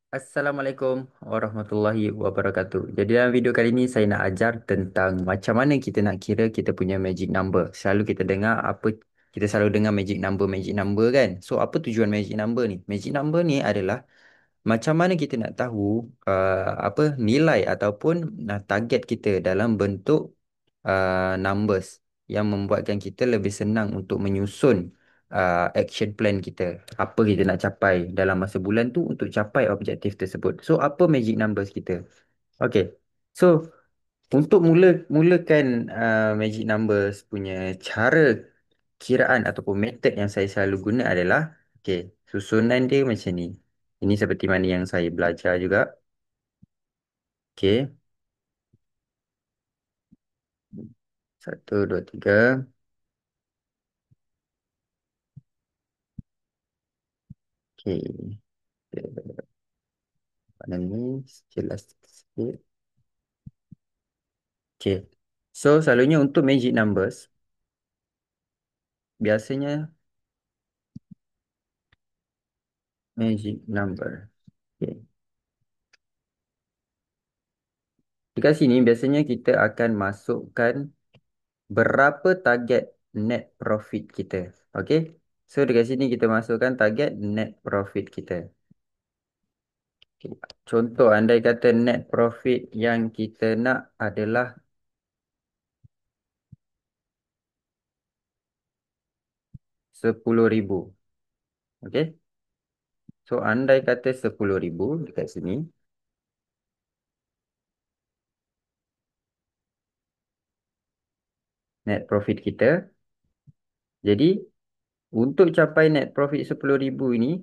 Assalamualaikum warahmatullahi wabarakatuh. Jadi dalam video kali ini saya nak ajar tentang macam mana kita nak kira kita punya magic number. Selalu kita dengar kita selalu dengar magic number kan. So apa tujuan magic number ni? Magic number ni adalah macam mana kita nak tahu nilai ataupun target kita dalam bentuk numbers yang membuatkan kita lebih senang untuk menyusun action plan kita. Apa kita nak capai dalam masa bulan tu untuk capai objektif tersebut. So apa magic numbers kita? Okay. So untuk mulakan magic numbers punya cara kiraan ataupun method yang saya selalu guna adalah okay, susunan dia macam ni. Ini seperti mana yang saya belajar juga. Okay. Satu, dua, tiga. Okay. Mana ni? Jelas sikit. Okay. So, selalunya untuk magic numbers, biasanya magic number. Okay. Dekat sini, biasanya kita akan masukkan berapa target net profit kita. Okay. So, dekat sini kita masukkan target net profit kita. Okay. Contoh, andai kata net profit yang kita nak adalah 10,000. Okay. So, andai kata 10,000 dekat sini. Net profit kita. Jadi, untuk capai net profit 10,000 ini,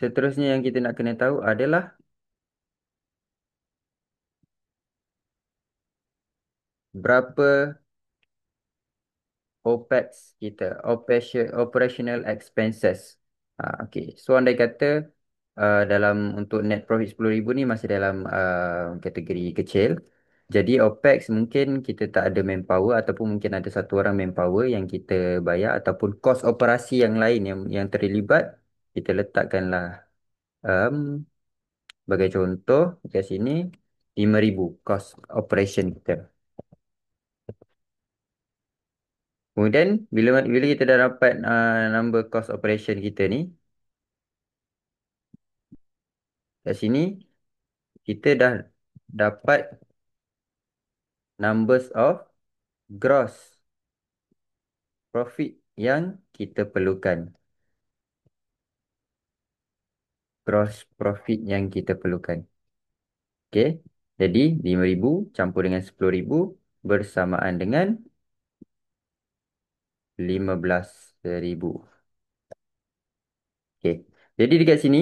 seterusnya yang kita nak kena tahu adalah berapa OPEX kita, operational expenses. Okay. So, andai kata dalam untuk net profit 10,000 ni masih dalam kategori kecil. Jadi, OPEX mungkin kita tak ada manpower ataupun mungkin ada satu orang manpower yang kita bayar ataupun kos operasi yang lain yang terlibat, kita letakkanlah um, sebagai contoh, kat sini 5,000 cost operation kita. Kemudian bila kita dah dapat number cost operation kita ni, kat sini kita dah dapat numbers of gross profit yang kita perlukan. Gross profit yang kita perlukan. Okey. Jadi 5,000 campur dengan 10,000 bersamaan dengan 15,000. Okey. Jadi dekat sini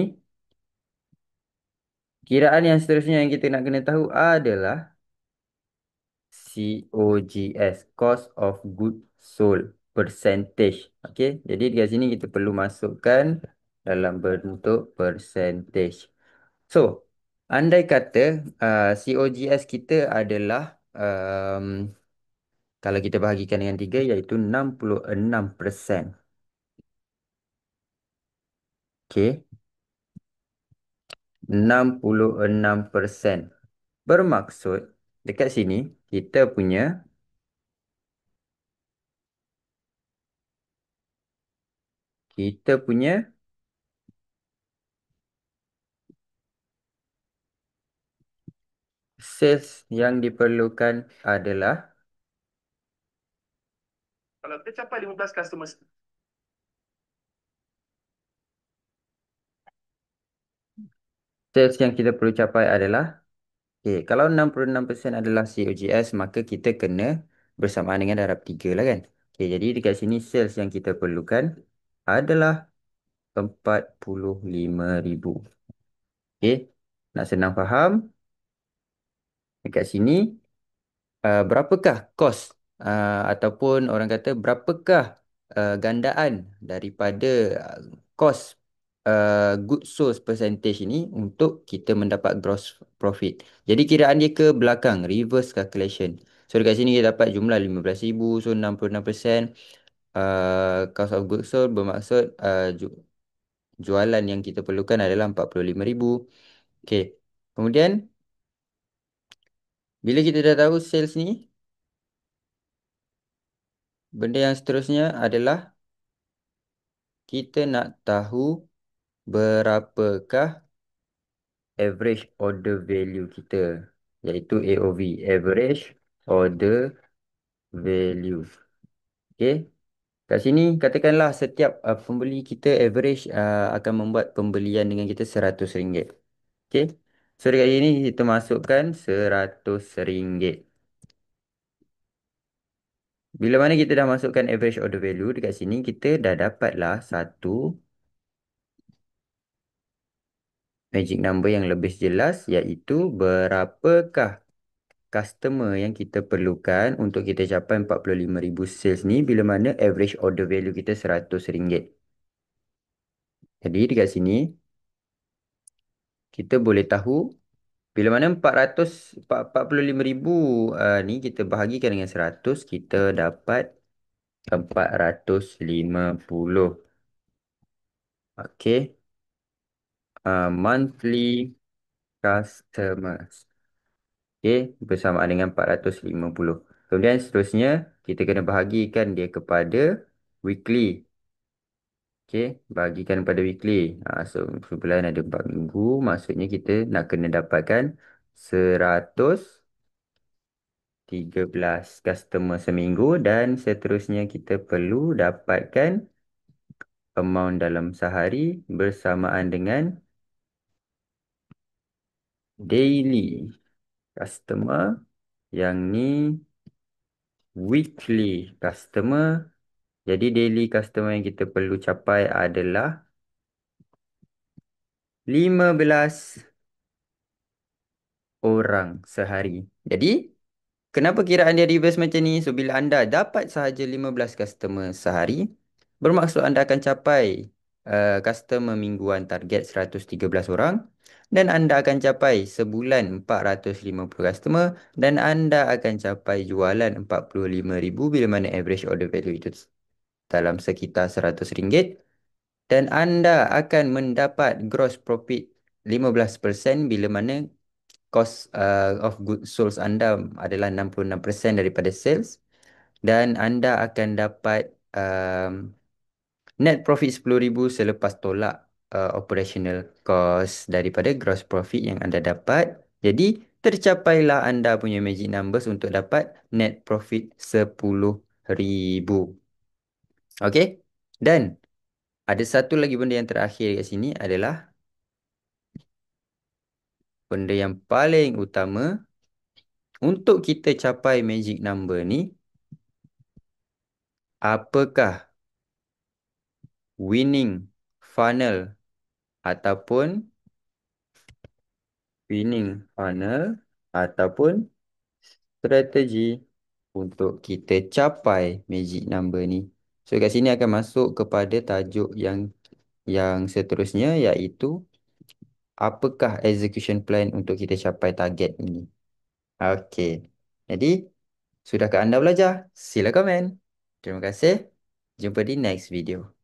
kiraan yang seterusnya yang kita nak kena tahu adalah COGS, Cost of Goods Sold, percentage. Okey, jadi di sini kita perlu masukkan dalam bentuk percentage. So, andai kata COGS kita adalah kalau kita bahagikan dengan 3 iaitu 66%. Okey, 66%. Bermaksud dekat sini kita punya sales yang diperlukan adalah Kalau kita capai 15 customers. sales yang kita perlu capai adalah okay, kalau 66% adalah COGS maka kita kena bersamaan dengan darab 3 lah kan. Okay, jadi dekat sini sales yang kita perlukan adalah 45,000. Okay, nak senang faham dekat sini berapakah kos ataupun orang kata berapakah gandaan daripada kos good source percentage ini untuk kita mendapat gross profit. Jadi kiraan dia ke belakang, reverse calculation. So dekat sini kita dapat jumlah 15,000, so 66% cost of goods sold bermaksud jualan yang kita perlukan adalah 45,000. Okey. Kemudian bila kita dah tahu sales ni, benda yang seterusnya adalah kita nak tahu berapakah average order value kita, iaitu AOV, average order value. Okey. Kat sini katakanlah setiap pembeli kita average akan membuat pembelian dengan kita RM100. Okey. So dekat sini kita masukkan RM100. Bila mana kita dah masukkan average order value dekat sini, kita dah dapatlah satu magic number yang lebih jelas, iaitu berapakah customer yang kita perlukan untuk kita capai 45,000 sales ni bila mana average order value kita RM100. Jadi dekat sini kita boleh tahu bila mana 45,000 ni kita bahagikan dengan 100, kita dapat 450. Okey. Monthly customers. Okey, bersamaan dengan 450. Kemudian seterusnya kita kena bahagikan dia kepada weekly. Okey, bahagikan pada weekly. So sebulan ada 4 minggu, maksudnya kita nak kena dapatkan 113 customer seminggu, dan seterusnya kita perlu dapatkan amount dalam sehari bersamaan dengan daily customer, yang ni weekly customer. Jadi daily customer yang kita perlu capai adalah 15 orang sehari. Jadi kenapa kiraan dia reverse macam ni? So bila anda dapat sahaja 15 customer sehari, bermaksud anda akan capai customer mingguan target 113 orang, dan anda akan capai sebulan 450 customer, dan anda akan capai jualan 45,000 bila mana average order value itu dalam sekitar RM100, dan anda akan mendapat gross profit 15% bila mana cost of goods sold anda adalah 66% daripada sales, dan anda akan dapat net profit 10,000 selepas tolak operational cost daripada gross profit yang anda dapat. Jadi tercapailah anda punya magic numbers untuk dapat net profit 10,000. Okey. Dan ada satu lagi benda yang terakhir kat sini adalah benda yang paling utama untuk kita capai magic number ni. Apakah winning funnel ataupun winning funnel ataupun strategi untuk kita capai magic number ni? So kat sini akan masuk kepada tajuk yang seterusnya, iaitu apakah execution plan untuk kita capai target ini. Okey. Jadi, sudahkah anda belajar? Sila komen. Terima kasih. Jumpa di next video.